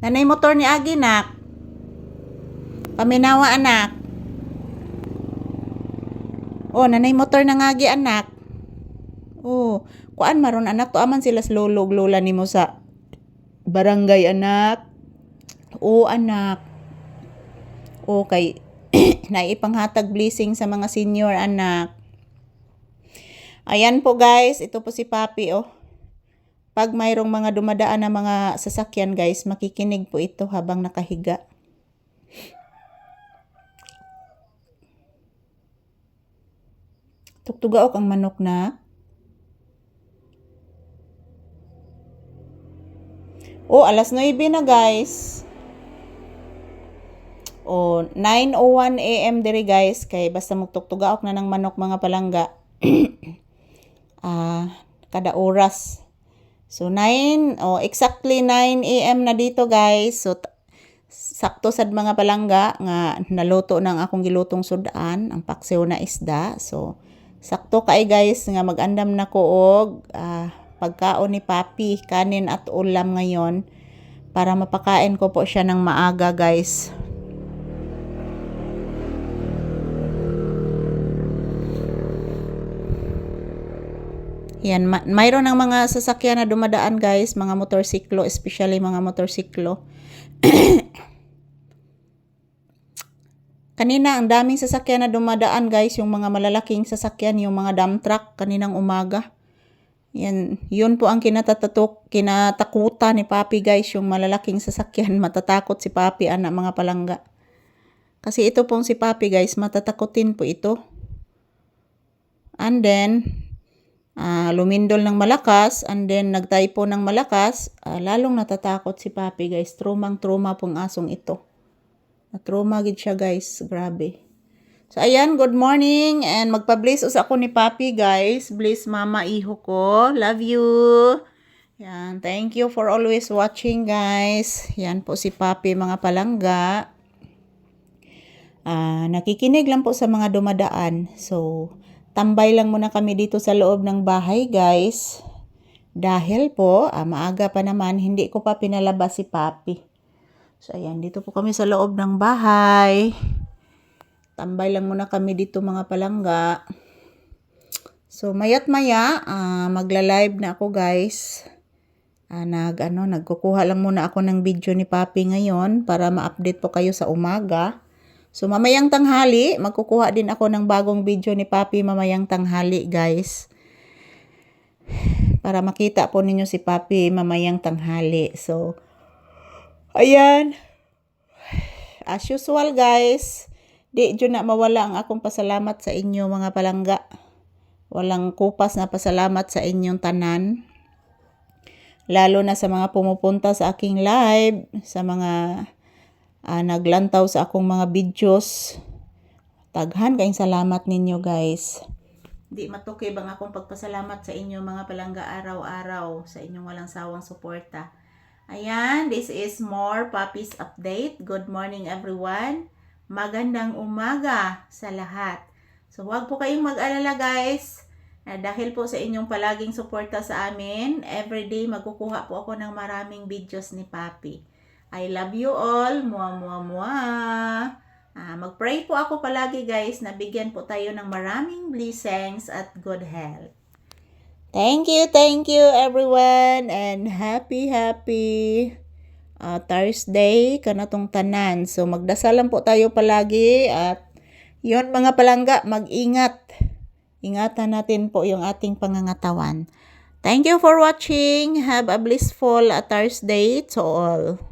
Nanay motor ni Agi, nak. Paminawa, anak. Oh, nanay motor na Agi, anak. Oh, kuan maron anak to aman sila sa lulog lola nimo sa barangay, anak. Oh, anak. Oh, kay naipanghatag blessing sa mga senior, anak. Ayan po guys, ito po si Papi, oh. Pag mayroong mga dumadaan na mga sasakyan guys, makikinig po ito habang nakahiga. Tuktugaok ang manok na. Oh, alas 9 na guys. Oh, 9:01 AM diri guys, kay basta magtuktugaok na ng manok mga palangga. Kada oras. So, exactly 9 AM na dito guys. So, sakto sad mga palangga nga naluto ng akong gilutong sudan, ang paksiw na isda. So, sakto kay guys nga mag-andam na ko og pagkaon ni Papi, kanin at ulam ngayon para mapakain ko po siya ng maaga guys. Yan, mayroon ng mga sasakyan na dumadaan guys, mga motorsiklo, especially mga motorsiklo. Kanina ang daming sasakyan na dumadaan guys, yung mga malalaking sasakyan, yung mga dump truck kaninang umaga. Yan, yun po ang kinatakutan ni Papi guys, yung malalaking sasakyan. Matatakot si Papi, anak mga palangga. Kasi ito pong si Papi guys, matatakutin po ito. And then lumindol ng malakas, and then nagtaypo ng malakas, lalong natatakot si Papi guys. Trumang-truma pong asong ito. Na-truma gid siya guys, grabe. So ayan, good morning, and magpa-bless us ako ni Papi guys. Bless mama iho ko, love you. Yan, thank you for always watching guys. Yan po si Papi mga palangga. Nakikinig lang po sa mga dumadaan. So tambay lang muna kami dito sa loob ng bahay guys. Dahil po, maaga pa naman, hindi ko pa pinalabas si Papi. So ayan, dito po kami sa loob ng bahay. Tambay lang muna kami dito mga palangga. So mayat maya, magla-live na ako guys. Nagkukuha lang muna ako ng video ni Papi ngayon para ma-update po kayo sa umaga. So, mamayang tanghali, magkukuha din ako ng bagong video ni Papi mamayang tanghali, guys. Para makita po ninyo si Papi mamayang tanghali. So, ayan. As usual, guys, di dyan na mawala ang akong pasalamat sa inyo, mga palangga. Walang kupas na pasalamat sa inyong tanan. Lalo na sa mga pumupunta sa aking live, sa mga naglantaw sa akong mga videos. Taghan kayong salamat ninyo guys. Di matukib ang akong pagpasalamat sa inyo mga palangga araw-araw sa inyong walang sawang suporta. Ayan, this is more Papi's update. Good morning everyone. Magandang umaga sa lahat. So huwag po kayong mag-alala guys. Dahil po sa inyong palaging suporta sa amin, everyday magkukuha po ako ng maraming videos ni Papi. I love you all. Mua, mua, mua. Mag-pray po ako palagi guys na bigyan po tayo ng maraming blessings at good health. Thank you everyone, and happy Thursday kanatong tanan. So magdasal lang po tayo palagi, at yun mga palangga, mag-ingat. Ingatan natin po yung ating pangangatawan. Thank you for watching. Have a blissful Thursday to all.